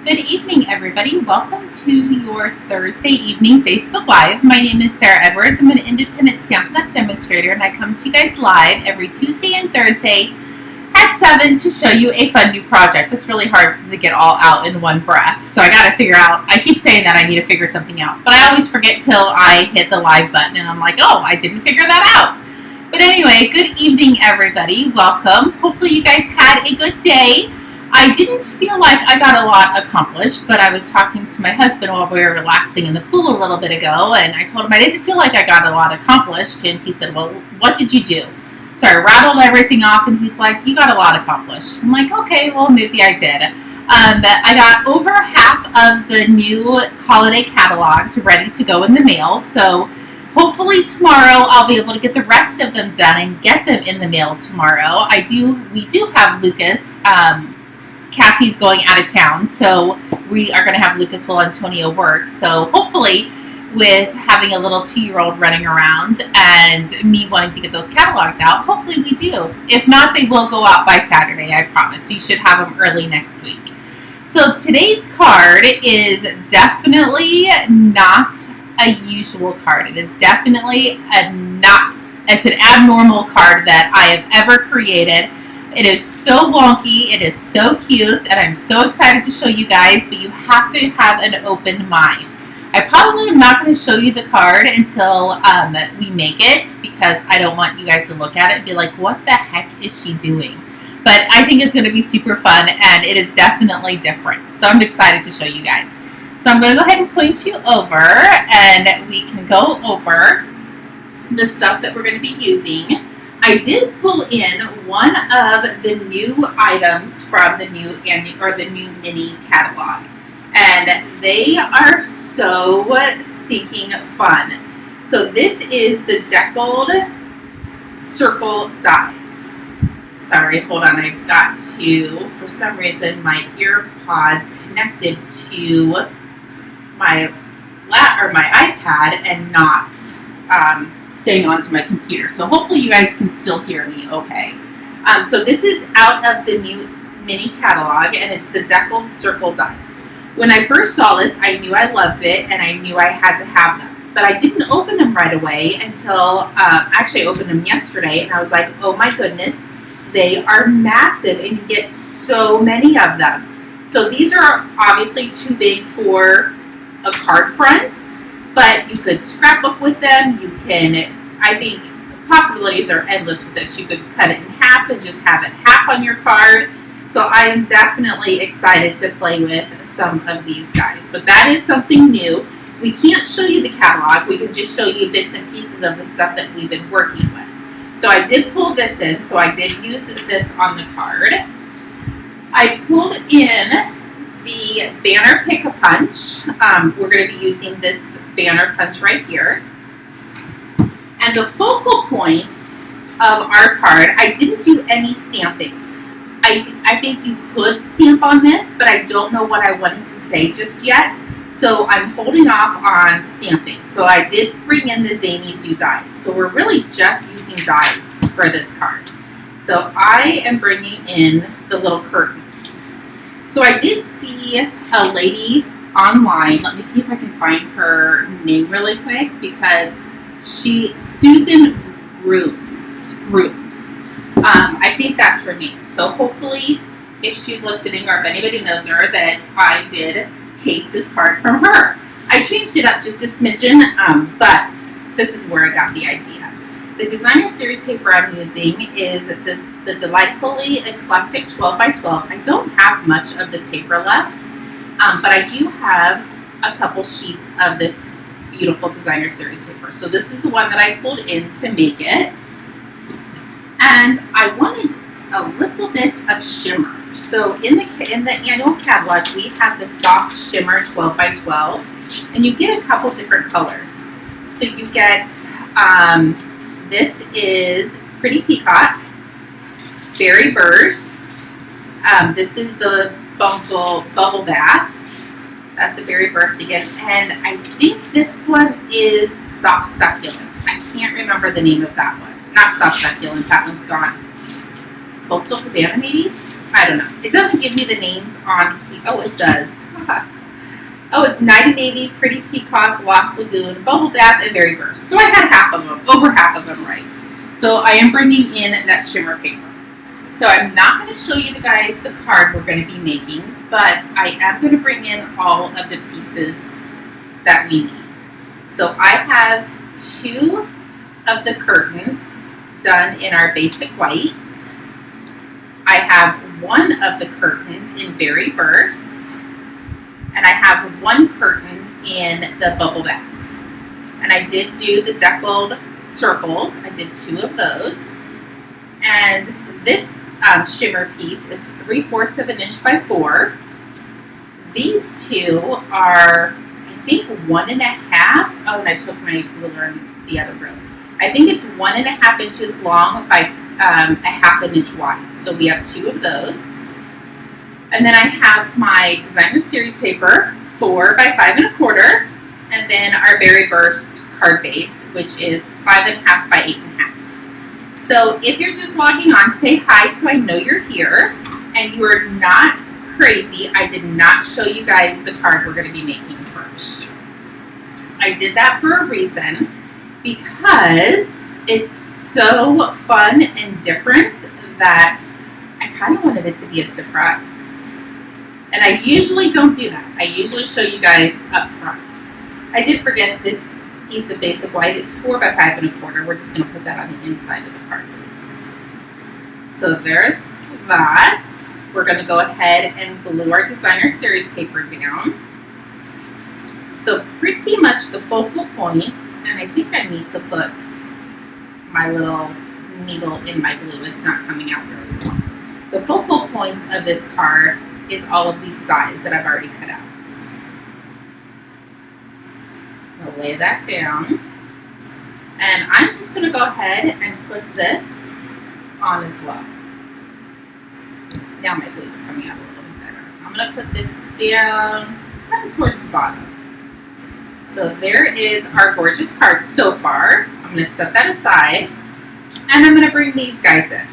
Good evening, everybody. Welcome to your Thursday evening Facebook Live. My name is Sarah Edwards. I'm an independent Stampin' Up! Demonstrator, and I come to you guys live every Tuesday and Thursday at 7 to show you a fun new project. That's really hard to get all out in one breath, so I got to figure out. I keep saying that I need to figure something out, but I always forget till I hit the live button, and I'm like, oh, I didn't figure that out. But anyway, good evening, everybody. Welcome. Hopefully you guys had a good day. I didn't feel like I got a lot accomplished, but I was talking to my husband while we were relaxing in the pool a little bit ago, and I told him I didn't feel like I got a lot accomplished, and he said, well, what did you do? So I rattled everything off, and he's like, you got a lot accomplished. I'm like, okay, well, maybe I did. I got over half of the new holiday catalogs ready to go in the mail, so hopefully tomorrow I'll be able to get the rest of them done and get them in the mail tomorrow. We do have Lucas. Cassie's going out of town, so we are going to have Lucas while Antonio works. So hopefully, with having a little 2-year-old running around and me wanting to get those catalogs out, hopefully we do. If not, they will go out by Saturday, I promise. You should have them early next week. So today's card is definitely not a usual card. It is definitely it's an abnormal card that I have ever created. It is so wonky, it is so cute, and I'm so excited to show you guys, but you have to have an open mind. I probably am not going to show you the card until we make it, because I don't want you guys to look at it and be like, what the heck is she doing? But I think it's going to be super fun, and it is definitely different. So I'm excited to show you guys. So I'm going to go ahead and point you over, and we can go over the stuff that we're going to be using. I did pull in one of the new items from the new mini catalog, and they are so stinking fun. So this is the Deckled circle dies. Sorry, hold on. I've got to, for some reason, my ear pods connected to my iPad and not staying onto my computer. So hopefully you guys can still hear me okay. So this is out of the new mini catalog, and it's the Deckled circle dies. When I first saw this, I knew I loved it, and I knew I had to have them. But I didn't open them right away until, actually I opened them yesterday, and I was like, oh my goodness, they are massive, and you get so many of them. So these are obviously too big for a card front, but you could scrapbook with them. You can, I think, possibilities are endless with this. You could cut it in half and just have it half on your card. So I am definitely excited to play with some of these guys. But that is something new. We can't show you the catalog. We can just show you bits and pieces of the stuff that we've been working with. So I did pull this in. So I did use this on the card. I pulled in the banner pick-a-punch. We're going to be using this banner punch right here. And the focal point of our card, I didn't do any stamping. I think you could stamp on this, but I don't know what I wanted to say just yet. So I'm holding off on stamping. So I did bring in the Zany dies. So we're really just using dies for this card. So I am bringing in the little curtains. So I did see a lady online. Let me see if I can find her name really quick, because Susan Rooms. I think that's her name. So hopefully, if she's listening or if anybody knows her, that I did case this card from her. I changed it up just a smidgen, but this is where I got the idea. The designer series paper I'm using is the Delightfully Eclectic 12 by 12. I don't have much of this paper left, but I do have a couple sheets of this beautiful designer series paper. So this is the one that I pulled in to make it. And I wanted a little bit of shimmer. So in the annual catalog, we have the soft shimmer 12 by 12, and you get a couple different colors. So you get, this is Pretty Peacock, Berry Burst. This is the Bubble Bath. That's a Berry Burst again. And I think this one is Soft Succulent. I can't remember the name of that one. Not Soft Succulent, that one's gone. Coastal Cabana, maybe? I don't know. It doesn't give me the names on here. Oh, it does. Oh, it's Night and Navy, Pretty Peacock, Lost Lagoon, Bubble Bath, and Berry Burst. So I had half of them, over half of them right. So I am bringing in that shimmer paper. So I'm not going to show you guys the card we're going to be making, but I am going to bring in all of the pieces that we need. So I have 2 of the curtains done in our basic white. I have 1 of the curtains in Berry Burst. And I have 1 curtain in the Bubble Bath. And I did do the Deckled circles. I did 2 of those. And this shimmer piece is 3/4 of an inch by 4. These 2 are, I think, 1.5. Oh, and I took my ruler in the other room. I think it's 1.5 inches long by 1/2 inch wide. So we have 2 of those. And then I have my designer series paper, 4 by 5 1/4, and then our Berry Burst card base, which is 5.5 by 8.5. So if you're just logging on, say hi so I know you're here, and you are not crazy. I did not show you guys the card we're going to be making first. I did that for a reason, because it's so fun and different that I kind of wanted it to be a surprise. And I usually don't do that. I usually show you guys up front. I did forget this piece of basic white. It's 4 by 5 1/4. We're just going to put that on the inside of the card base. So there's that. We're going to go ahead and glue our designer series paper down. So pretty much the focal point, and I think I need to put my little needle in my glue. It's not coming out very well. The focal point of this card is all of these dies that I've already cut out. I'll lay that down. And I'm just going to go ahead and put this on as well. Now my glue's coming out a little bit better. I'm going to put this down kind of towards the bottom. So there is our gorgeous card so far. I'm going to set that aside. And I'm going to bring these guys in.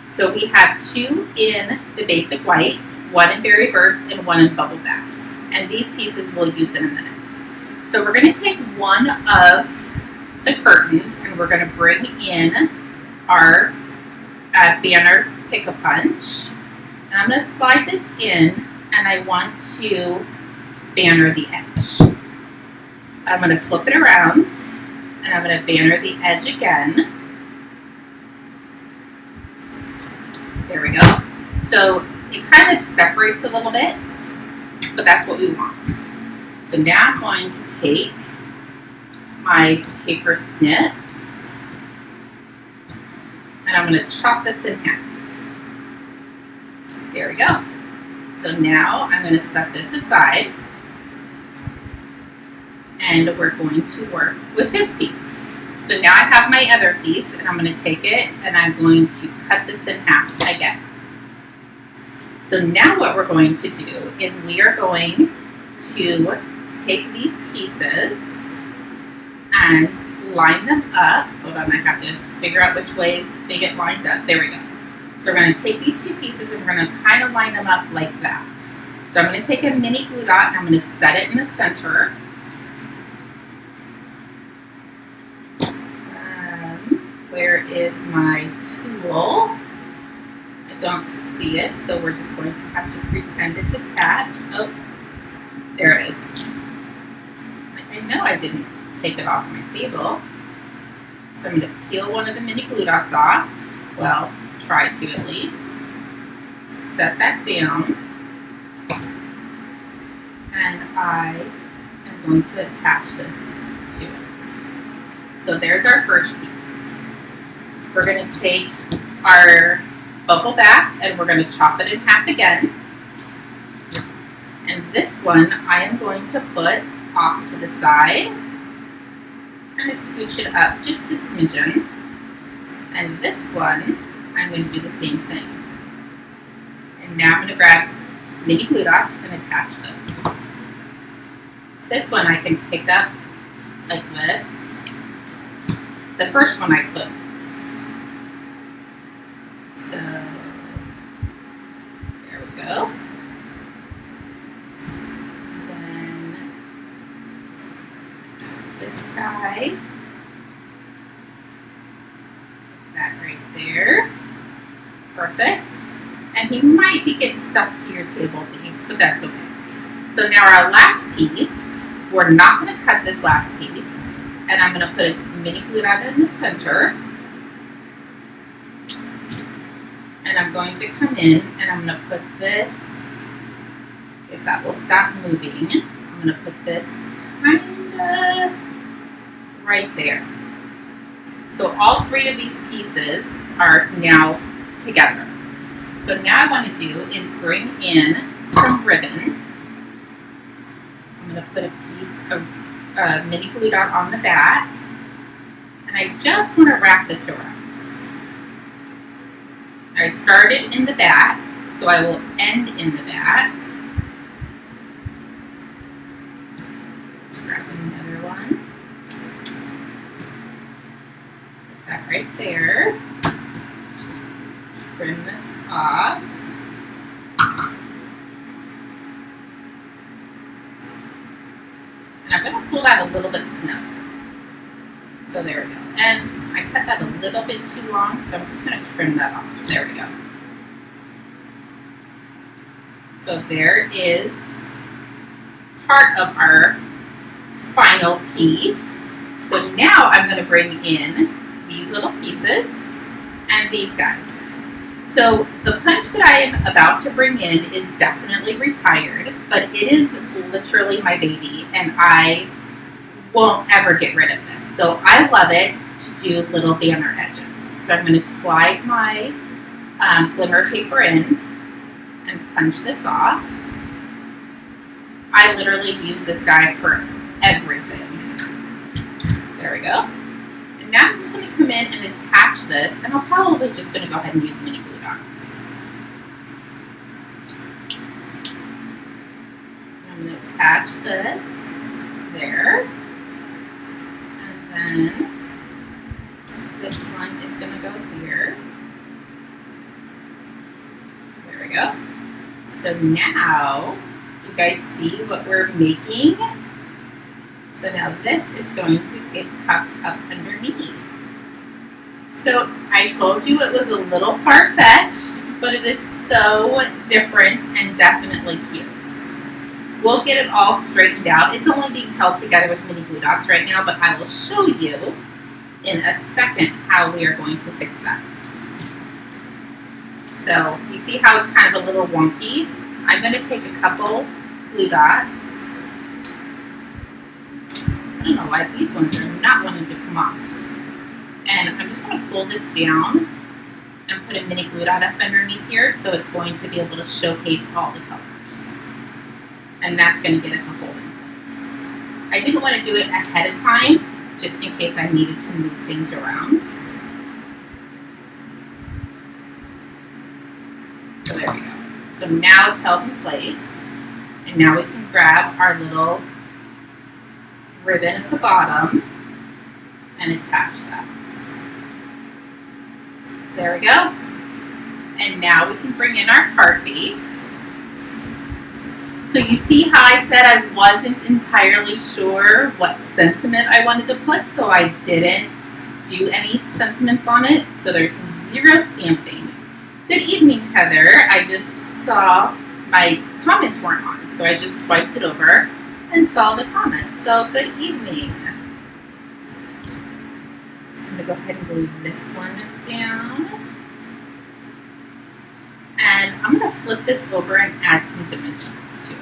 So we have 2 in the basic white, 1 in Berry Burst, and 1 in Bubble Bath. And these pieces we'll use in a minute. So we're going to take 1 of the curtains and we're going to bring in our banner Pick-a-Punch. And I'm going to slide this in, and I want to banner the edge. I'm going to flip it around, and I'm going to banner the edge again. There we go. So it kind of separates a little bit, but that's what we want. So now I'm going to take my paper snips, and I'm going to chop this in half. There we go. So now I'm going to set this aside, and we're going to work with this piece. So now I have my other piece, and I'm going to take it, and I'm going to cut this in half again. So now what we're going to do is we are going to take these pieces and line them up. Hold on, I have to figure out which way they get lined up. There we go. So we're going to take these 2 pieces and we're going to kind of line them up like that. So I'm going to take a mini glue dot and I'm going to set it in the center. Where is my tool? I don't see it, so we're just going to have to pretend it's attached. Oh, there it is. I know I didn't take it off my table. So I'm going to peel one of the mini glue dots off. Well, try to at least. Set that down. And I am going to attach this to it. So there's our first piece. We're going to take our bubble bath and we're going to chop it in half again. And this one I am going to put off to the side. Kind of scooch it up just a smidgen. And this one, I'm going to do the same thing. And now I'm going to grab mini glue dots and attach those. This one I can pick up like this. The first one I couldn't. So this guy. Put that right there. Perfect. And he might be getting stuck to your table piece, but that's okay. So now our last piece, we're not going to cut this last piece, and I'm going to put a mini glue dot in the center. And I'm going to come in and I'm going to put this, if that will stop moving, I'm going to put this kind of right there. So all three of these pieces are now together. So now I want to do is bring in some ribbon. I'm going to put a piece of mini glue dot on the back, and I just want to wrap this around. I started in the back, so I will end in the back. Let's grab another one. Put that right there. Trim this off. And I'm going to pull that a little bit snug. So there we go. And I cut that a little bit too long, so I'm just going to trim that off. There we go. So there is part of our final piece. So now I'm going to bring in these little pieces and these guys. So the punch that I am about to bring in is definitely retired, but it is literally my baby, and I won't ever get rid of this. So I love it to do little banner edges. So I'm going to slide my glimmer paper in and punch this off. I literally use this guy for everything. There we go. And now I'm just going to come in and attach this, and I'm probably just going to go ahead and use mini glue dots. I'm going to attach this there. And then this one is going to go here. There we go. So now, do you guys see what we're making? So now this is going to get tucked up underneath. So I told you it was a little far-fetched, but it is so different and definitely cute. We'll get it all straightened out. It's only being held together with mini glue dots right now, but I will show you in a second how we are going to fix that. So you see how it's kind of a little wonky? I'm going to take a couple glue dots. I don't know why these ones are not wanting to come off. And I'm just going to pull this down and put a mini glue dot up underneath here, so it's going to be able to showcase all the colors. And that's going to get it to hold in place. I didn't want to do it ahead of time, just in case I needed to move things around. So there we go. So now it's held in place. And now we can grab our little ribbon at the bottom and attach that. There we go. And now we can bring in our card base. So you see how I said I wasn't entirely sure what sentiment I wanted to put, so I didn't do any sentiments on it. So there's zero stamping. Good evening, Heather. I just saw my comments weren't on, so I just swiped it over and saw the comments. So good evening. So I'm going to go ahead and glue this one down. And I'm going to flip this over and add some dimensions to it.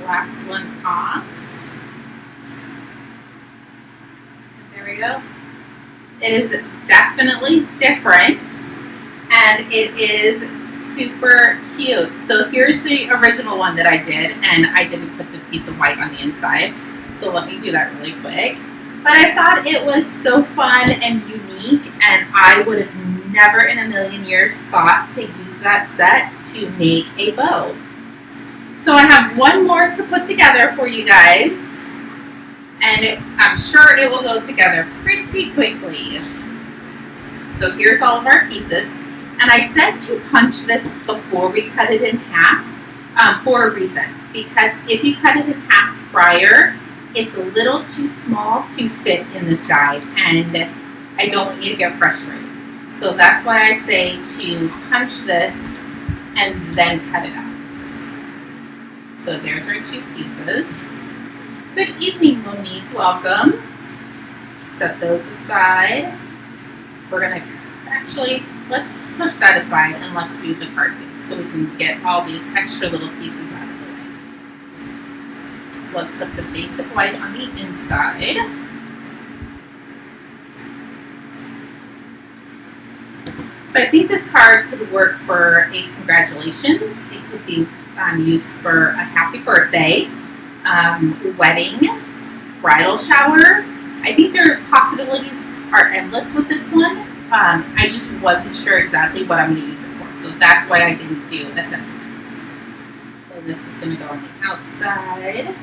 Last one off. There we go. It is definitely different, and it is super cute. So here's the original one that I did, and I didn't put the piece of white on the inside. So let me do that really quick. But I thought it was so fun and unique, and I would have never in a million years thought to use that set to make a bow. So I have one more to put together for you guys, and I'm sure it will go together pretty quickly. So here's all of our pieces. And I said to punch this before we cut it in half for a reason. Because if you cut it in half prior, it's a little too small to fit in the side. And I don't want you to get frustrated. So that's why I say to punch this and then cut it out. So there's our two pieces. Good evening, Monique. Welcome. Set those aside. We're going to actually, let's push that aside and let's do the card base so we can get all these extra little pieces out of the way. So let's put the basic white on the inside. So I think this card could work for a congratulations. It could be used for a happy birthday, wedding, bridal shower. I think their possibilities are endless with this one. I just wasn't sure exactly what I'm going to use it for. So that's why I didn't do a sentiment. So this is going to go on the outside.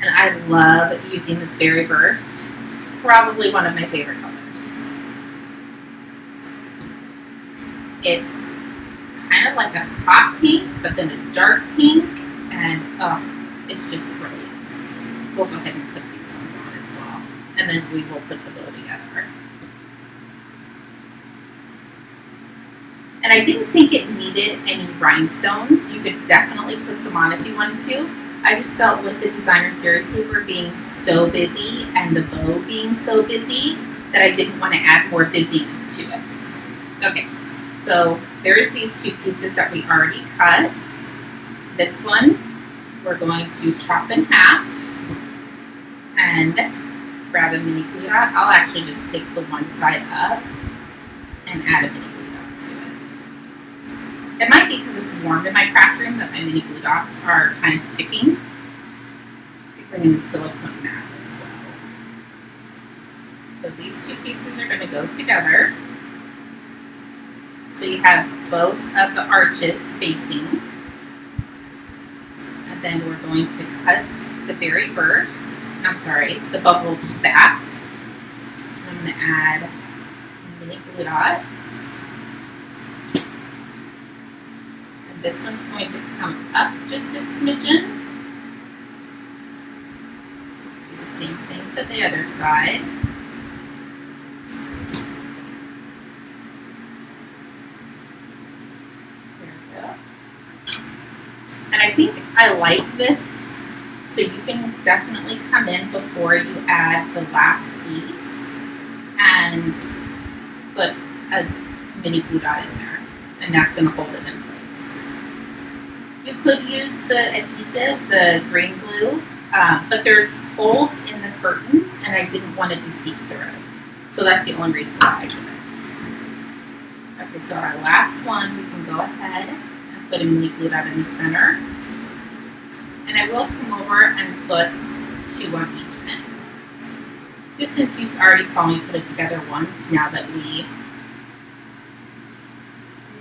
And I love using this Berry Burst. It's probably one of my favorite colors. It's kind of like a hot pink, but then a dark pink. And it's just brilliant. We'll go ahead and put these ones on as well. And then we will put the bow together. And I didn't think it needed any rhinestones. You could definitely put some on if you wanted to. I just felt with the designer series paper being so busy and the bow being so busy that I didn't want to add more busyness to it. Okay, so there's these two pieces that we already cut. This one we're going to chop in half and grab a mini glue dot. I'll actually just pick the one side up and add a mini glue dot to it. It might be because it's warm in my craft room that my mini glue dots are kind of sticking. I'm bringing the silicone mat as well. So these two pieces are going to go together. So you have both of the arches facing. And then we're going to cut the Berry Burst. The bubble bath. I'm going to add mini glue dots. And this one's going to come up just a smidgen. Do the same thing to the other side. And I think I like this, so you can definitely come in before you add the last piece and put a mini glue dot in there, and that's going to hold it in place. You could use the adhesive, the green glue, but there's holes in the curtains, and I didn't want it to seep through. So that's the only reason why I did it. Okay, so our last one, we can go ahead and put a mini glue dot in the center. And I will come over and put two on each end. Just since you already saw me put it together once, now that we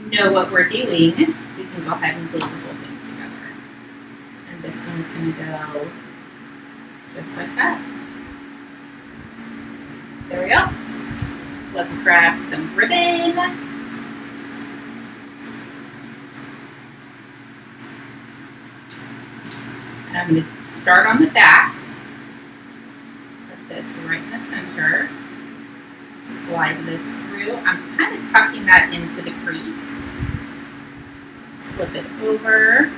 know what we're doing, we can go ahead and glue the whole thing together. And this one is going to go just like that. There we go. Let's grab some ribbon. And I'm going to start on the back, put this right in the center, slide this through. I'm kind of tucking that into the crease. Flip it over.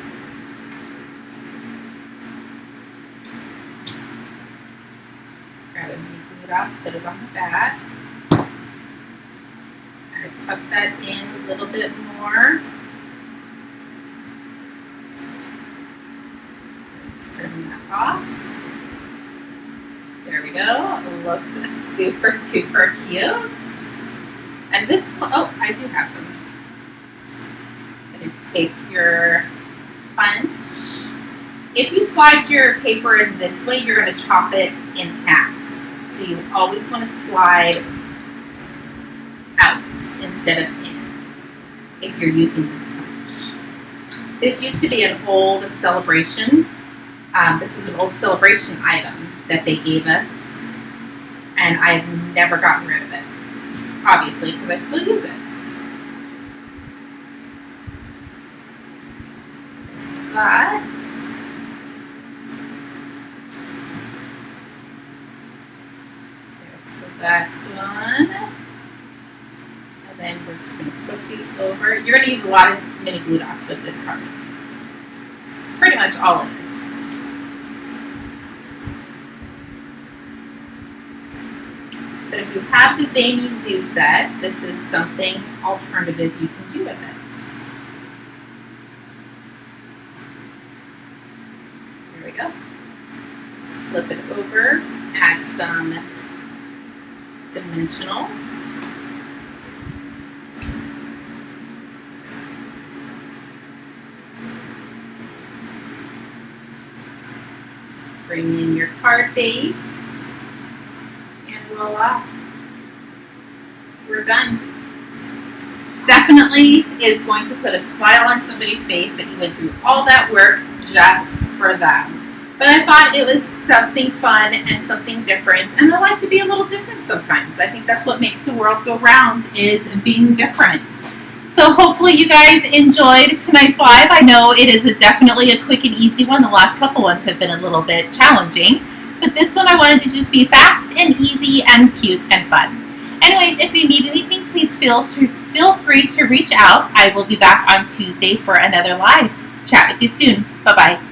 Grab a mini glue dot, put it on the back. Kind of tuck that in a little bit more. Turn that off. There we go. It looks super duper cute. And this, oh, I do have them. I'm going to take your punch. If you slide your paper in this way, you're going to chop it in half. So you always want to slide out instead of in if you're using this punch. This used to be an old celebration This was an old celebration item that they gave us, and I've never gotten rid of it, obviously, because I still use it. That's one. And then we're just going to flip these over. You're going to use a lot of mini glue dots with this card. It's pretty much all it is. But if you have the Zany Zoo set, this is something alternative you can do with it. There we go. Let's flip it over, add some dimensionals. Bring in your card base, and voila, we're done. Definitely is going to put a smile on somebody's face that you went through all that work just for them. But I thought it was something fun and something different, and I like to be a little different sometimes. I think that's what makes the world go round, is being different. So hopefully you guys enjoyed tonight's live. I know it is definitely a quick and easy one. The last couple ones have been a little bit challenging, but this one I wanted to just be fast and easy and cute and fun. Anyways, if you need anything, please feel free to reach out. I will be back on Tuesday for another live. Chat with you soon. Bye-bye.